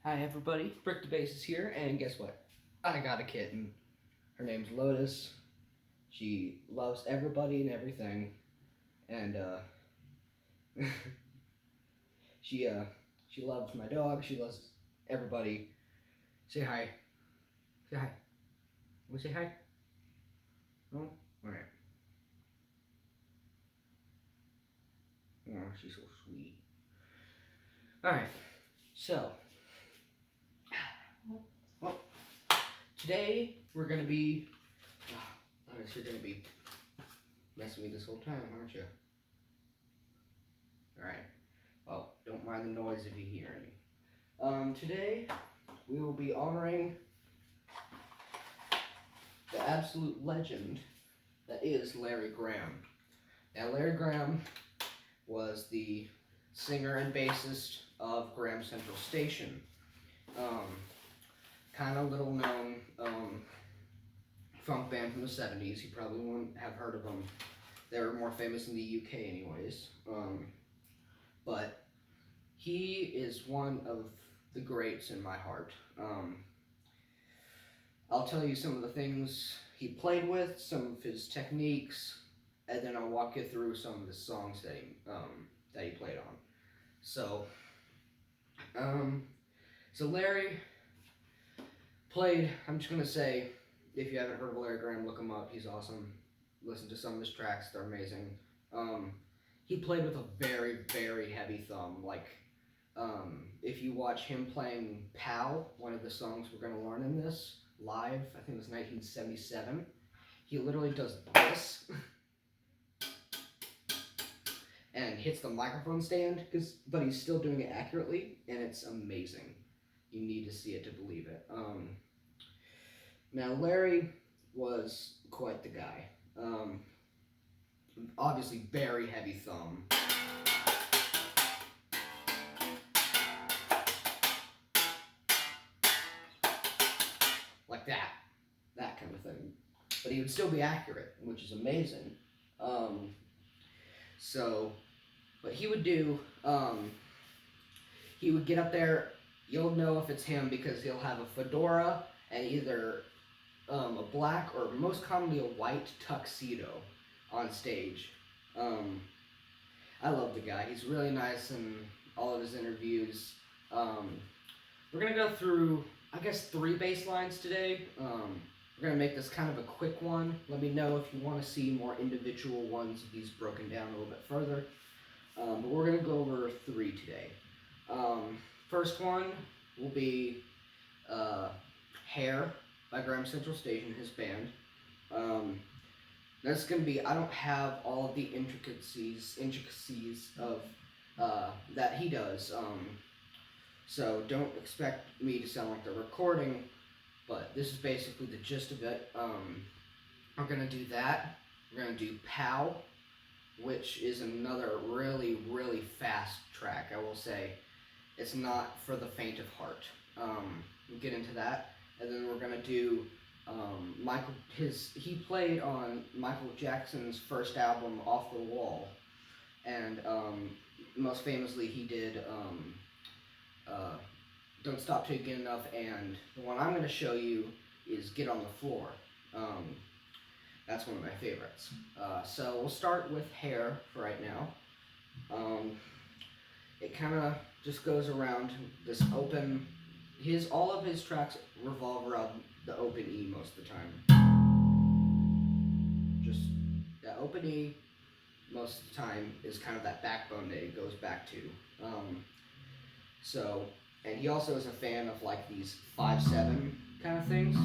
Hi everybody, Brick the Bass is here, and guess what? I got a kitten. Her name's Lotus. She loves everybody and everything, and she she loves my dog. She loves everybody. Say hi. Say hi. Want to say hi? No. All right. Oh, she's so sweet. All right. So, well, today we're gonna be. I guess you're gonna be messing with me this whole time, aren't you? All right. Well, don't mind the noise if you hear any. Today we will be honoring the absolute legend that is Larry Graham. Now, Larry Graham was the singer and bassist of Graham Central Station. Kind of little known funk band from the 70s. You probably wouldn't have heard of them. They were more famous in the UK anyways. But he is one of the greats in my heart. I'll tell you some of the things he played with, some of his techniques, and then I'll walk you through some of the songs that he played on. So, so Larry played. I'm just gonna say, if you haven't heard of Larry Graham, look him up. He's awesome. Listen to some of his tracks; they're amazing. He played with a very, very heavy thumb. If you watch him playing "Pal," one of the songs we're gonna learn in this live, I think it was 1977. He literally does this and hits the microphone stand, but he's still doing it accurately, and it's amazing. You need to see it to believe it. Now, Larry was quite the guy. Obviously, very heavy thumb. Like that kind of thing. But he would still be accurate, which is amazing. What he would do, he would get up there. You'll know if it's him because he'll have a fedora and either a black or most commonly a white tuxedo on stage. I love the guy. He's really nice in all of his interviews. We're gonna go through, I guess, 3 bass lines today. We're gonna make this kind of a quick one. Let me know if you want to see more individual ones of these broken down a little bit further. But we're gonna go over 3 today. First one will be Hair by Graham Central Station, his band. That's gonna be, I don't have all of the intricacies of that he does. So don't expect me to sound like the recording, but this is basically the gist of it. We're gonna do that. We're gonna do Pow, which is another really, really fast track. I will say, it's not for the faint of heart. We'll get into that, and then we're gonna do he played on Michael Jackson's first album, Off the Wall, and most famously he did Don't Stop Till You Get Enough, and the one I'm going to show you is Get on the Floor. That's one of my favorites. So we'll start with Hair for right now. It kind of just goes around this open. All of his tracks revolve around the open E most of the time. Just that open E most of the time is kind of that backbone that it goes back to. And he also is a fan of like these 5/7 kind of things,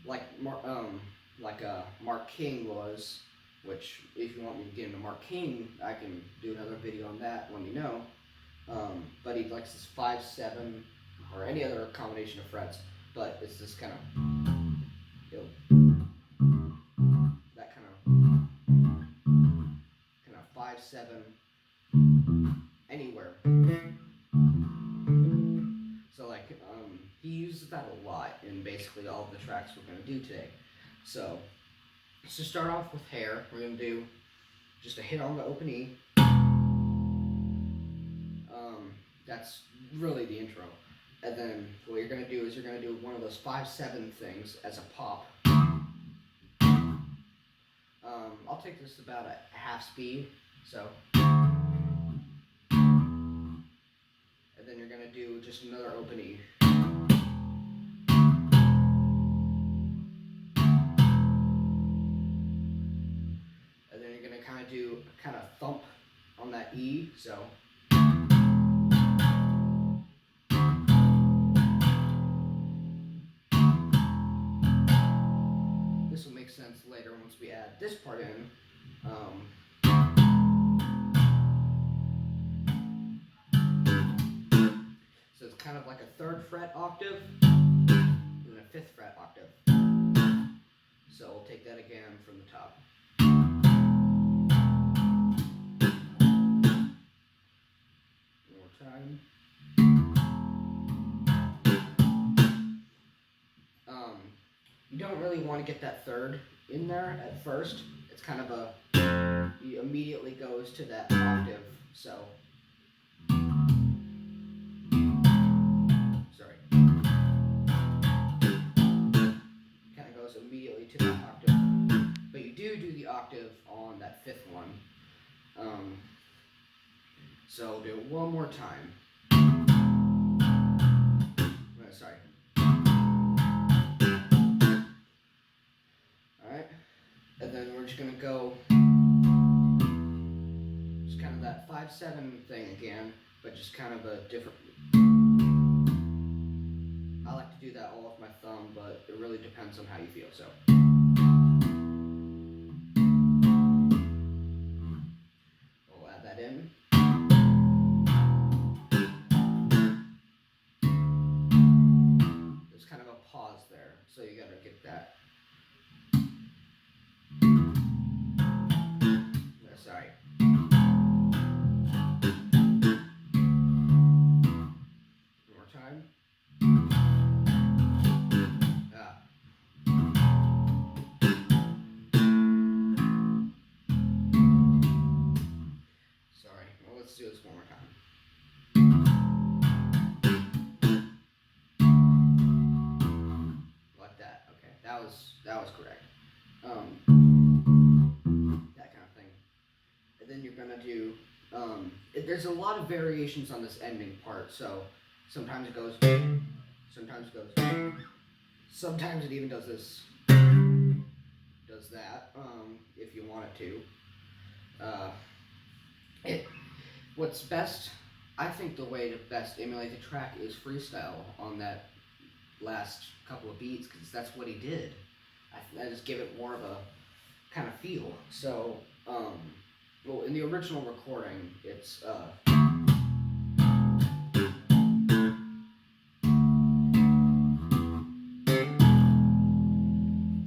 like Mark King was. Which, if you want me to get into Mark King, I can do another video on that. Let me know. But he likes this 5/7 or any other combination of frets, but it's this kind of that kind of 5/7 anywhere. So he uses that a lot in basically all of the tracks we're going to do today. So to start off with Hair, we're going to do just a hit on the open E. That's really the intro. And then what you're going to do is you're going to do one of those 5/7 things as a pop. I'll take this about a half speed, so. And then you're going to do just another open E. And then you're going to kind of do a kind of thump on that E, so. This will make sense later once we add this part in. So it's kind of like a 3rd fret octave and a 5th fret octave. So we'll take that again from the top. One more time. You don't really want to get that 3rd in there at first. It's kind of a, he immediately goes to that octave, so. Sorry. Kind of goes immediately to that octave. But you do the octave on that 5th one. So we'll do it one more time. Sorry. Alright. And then we're just going to go just kind of that 5/7 thing again, but just kind of a different. I like to do that all with my thumb, but it really depends on how you feel. So we'll add that in. There's kind of a pause there, so you gotta get that. Sorry. One more time. Sorry. Well, let's do this one more time. Like that. Okay. That was correct. That kind of thing. And then you're gonna do. There's a lot of variations on this ending part. So sometimes it goes. Sometimes it goes. Sometimes it even does this. Does that. If you want it to. What's best, I think the way to best emulate the track is freestyle on that last couple of beats, because that's what he did. I just give it more of a kind of feel. So, well, in the original recording, it's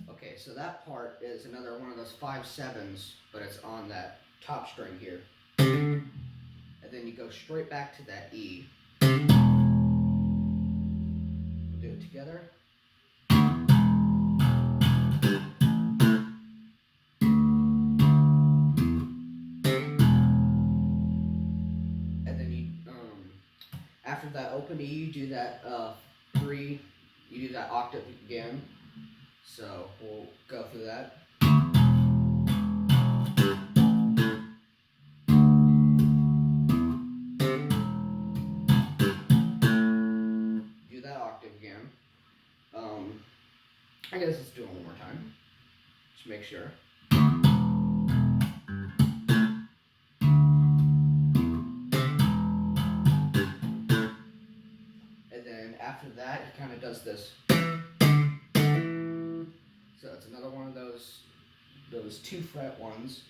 okay, so that part is another one of those 5/7s, but it's on that top string here. And then you go straight back to that E. We'll do it together. And then you, after that open E, you do that 3, you do that octave again. So we'll go through that. I guess let's do it one more time. Just make sure. And then after that, it kind of does this. So it's another one of those 2-fret ones,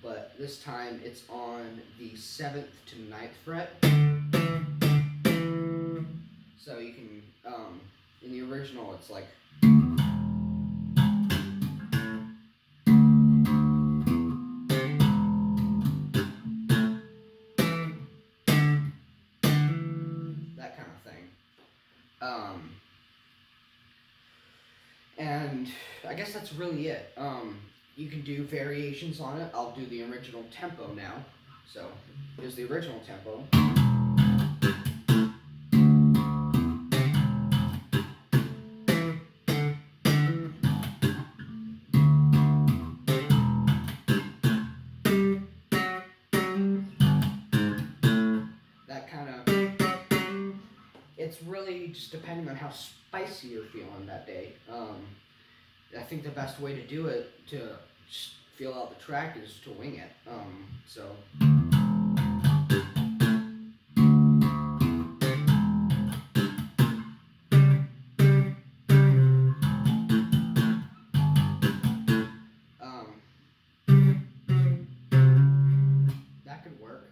but this time it's on the 7th to 9th fret. So you can, in the original, it's like. That kind of thing. And I guess that's really it. You can do variations on it. I'll do the original tempo now. So here's the original tempo. it's really just depending on how spicy you're feeling that day. I think the best way to do it to just feel out the track is to wing it. So. That could work.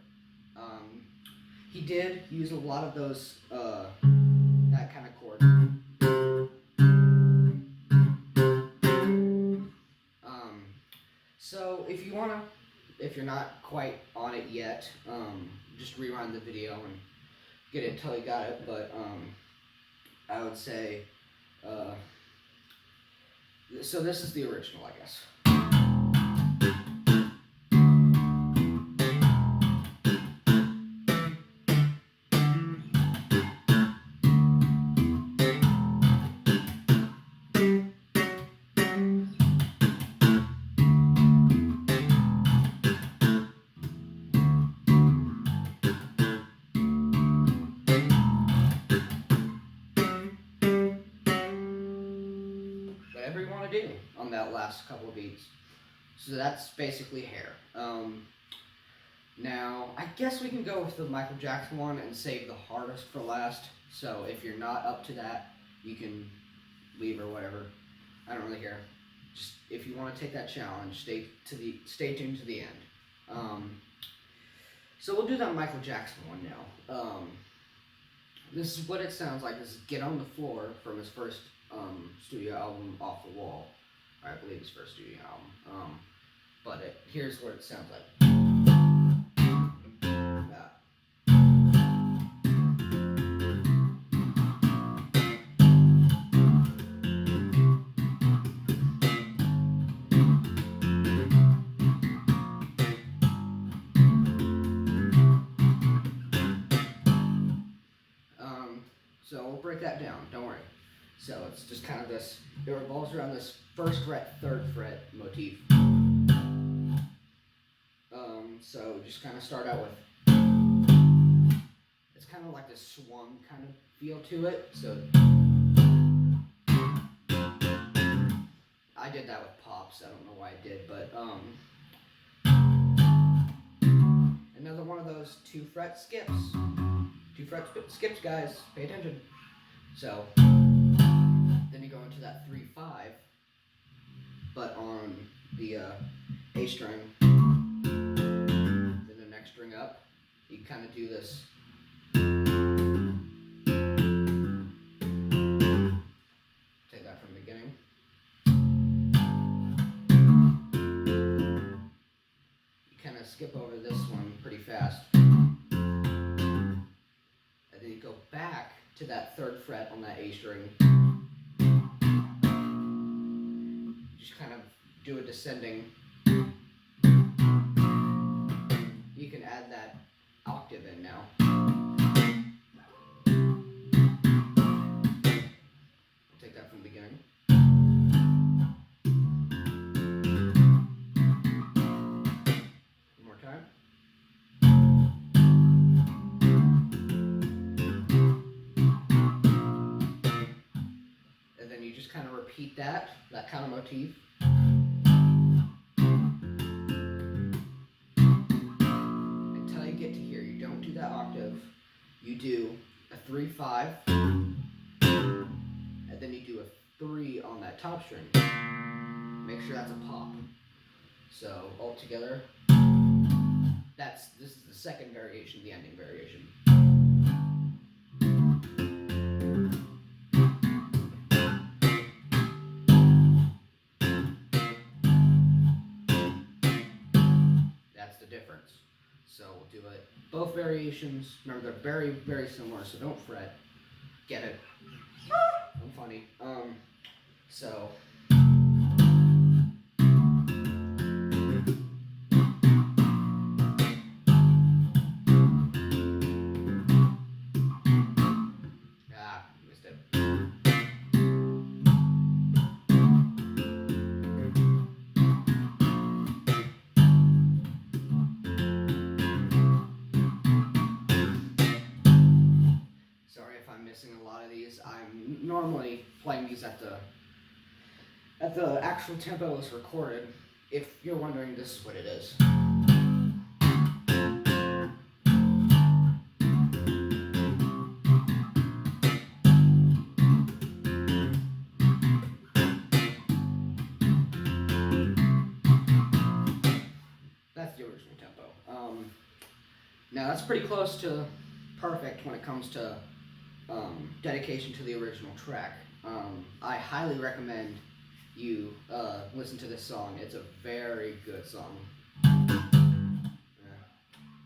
He did use a lot of those, that kind of chord. So if you wanna, if you're not quite on it yet, just rewind the video and get it until you got it. But I would say, so this is the original, I guess. Whatever you want to do on that last couple of beats. So that's basically hair. Now, I guess we can go with the Michael Jackson one and save the hardest for last. So if you're not up to that, you can leave or whatever. I don't really care. Just if you want to take that challenge, stay tuned to the end. So we'll do that Michael Jackson one now. This is what it sounds like. This is "Get on the Floor" from his first studio album, Off the Wall. Or I believe his first studio album. But here's what it sounds like. So we'll break that down, don't worry. So it's just kind of this, it revolves around this first fret, third fret motif. So just kind of start out with, it's kind of like this swung kind of feel to it. So I did that with pops, I don't know why I did, but another one of those 2 fret skips. 2 fret skips, guys, pay attention. So then you go into that 3/5, but on the A string, then the next string up, you kind of do this. Take that from the beginning. You kind of skip over this one pretty fast. And then you go back to that 3rd fret on that A string. Just kind of do a descending. You can add that octave in now. Take that from the beginning. One more time. And then you just kind of repeat that kind of motif. Until you get to here. You don't do that octave. You do a 3/5, and then you do a 3 on that top string. Make sure that's a pop. So all together, this is the second variation, the ending variation. That's the difference. So we'll do it. Both variations, remember they're very, very similar, so don't fret. Get it? I'm funny. So. Missed it. Sorry if I'm missing a lot of these. I'm normally playing these at the actual tempo is recorded. If you're wondering, this is what it is. That's the original tempo. Now that's pretty close to perfect when it comes to dedication to the original track. I highly recommend you listen to this song. It's a very good song.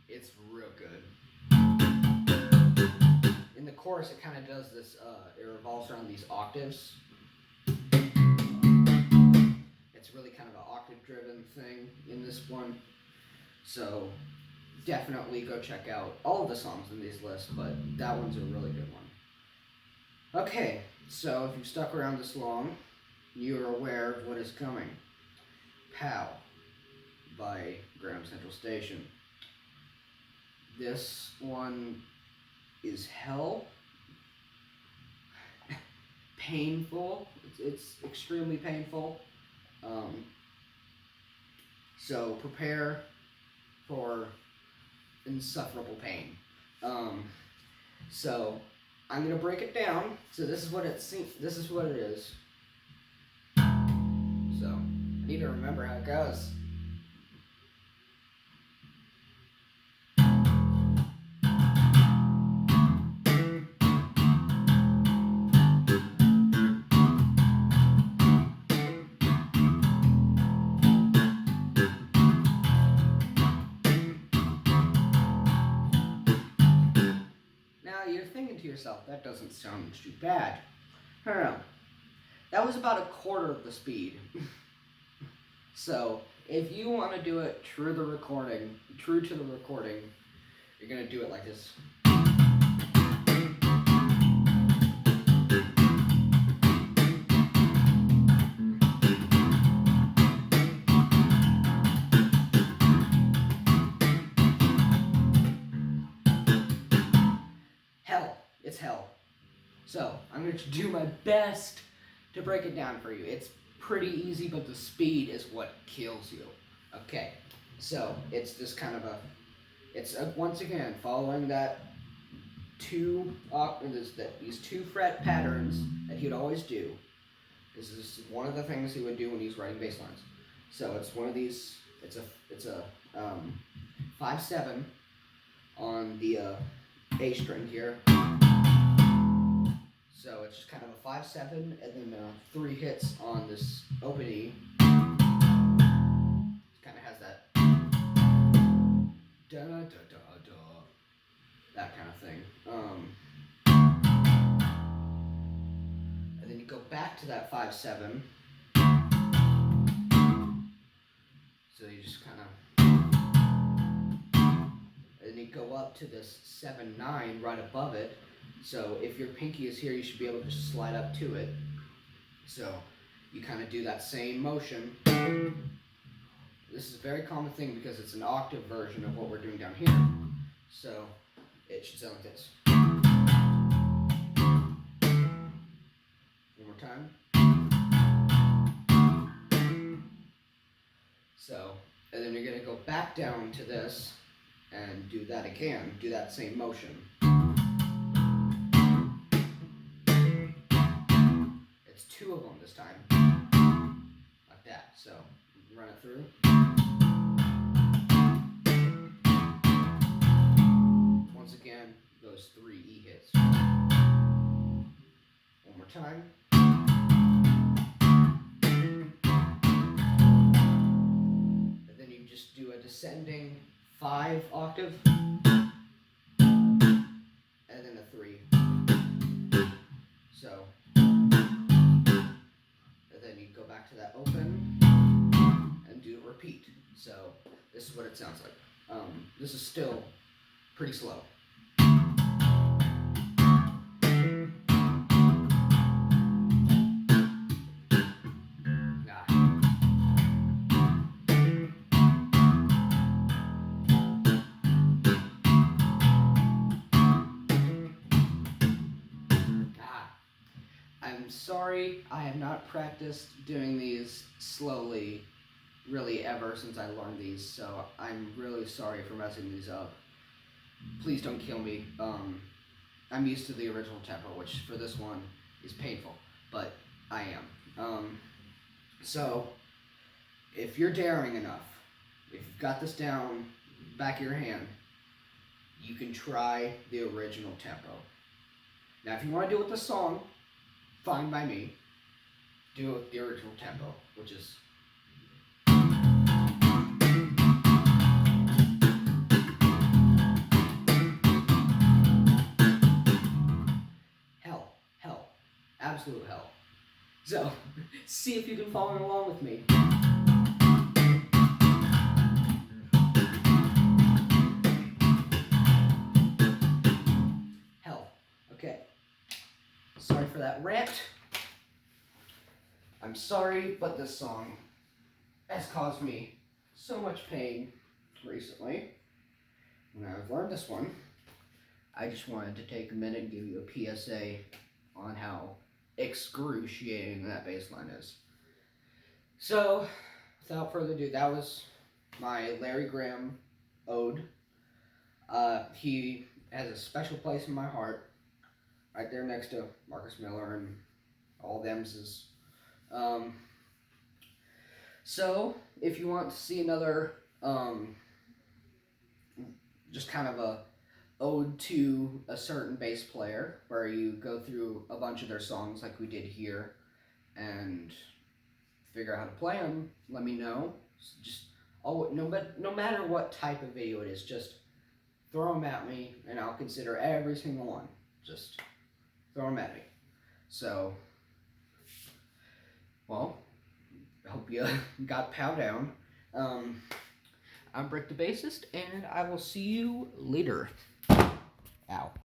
It's real good. In the chorus, it kind of does this, it revolves around these octaves. It's really kind of an octave-driven thing in this one. So definitely go check out all of the songs in these lists, but that one's a really good one. Okay, so if you've stuck around this long, you're aware of what is coming. Pow by Graham Central Station. This one is hell. Painful. It's extremely painful. So prepare for insufferable pain. So I'm gonna break it down. So this is what it is. So I need to remember how it goes. You're thinking to yourself, that doesn't sound too bad. I don't know. That was about a quarter of the speed. So if you want to do it true to the recording, you're gonna do it like this. It's hell. So I'm going to do my best to break it down for you. It's pretty easy, but the speed is what kills you. Okay, so it's just kind of once again following that these two fret patterns that he'd always do. This is one of the things he would do when he's writing bass lines. So it's one of these. It's a 5/7 on the A string here. So it's just kind of a 5/7 and then 3 hits on this open E. It kind of has that da da da da, that kind of thing. And then you go back to that 5/7. So you just kind of, and then you go up to this 7/9 right above it. So if your pinky is here, you should be able to just slide up to it. So you kind of do that same motion. This is a very common thing because it's an octave version of what we're doing down here. So it should sound like this. One more time. So, and then you're going to go back down to this and do that again. Do that same motion. It's 2 of them this time. Like that. So, run it through. Once again, those 3 E hits. One more time. And then you just do a descending 5 octave. And then a 3. So, and then you go back to that open and do a repeat. So this is what it sounds like. This is still pretty slow. I'm sorry, I have not practiced doing these slowly really ever since I learned these, so I'm really sorry for messing these up. Please don't kill me. I'm used to the original tempo, which for this one is painful, but I am. So, if you're daring enough, if you've got this down back of your hand, you can try the original tempo. Now, if you want to do it with the song, fine by me. Do it with the original tempo, which is. Hell. Absolute hell. So, see if you can follow along with me. Hell. Okay. Sorry for that rant. I'm sorry, but this song has caused me so much pain recently. When I've learned this one, I just wanted to take a minute and give you a PSA on how excruciating that bass line is. So, without further ado, that was my Larry Graham ode. He has a special place in my heart, right there next to Marcus Miller and all them's. So, if you want to see another, just kind of a ode to a certain bass player, where you go through a bunch of their songs like we did here, and figure out how to play them, let me know. Just no matter what type of video it is, just throw them at me, and I'll consider every single one. Just throw them at me. So, well, I hope you got Pow down. I'm Brick the Bassist, and I will see you later. Ow.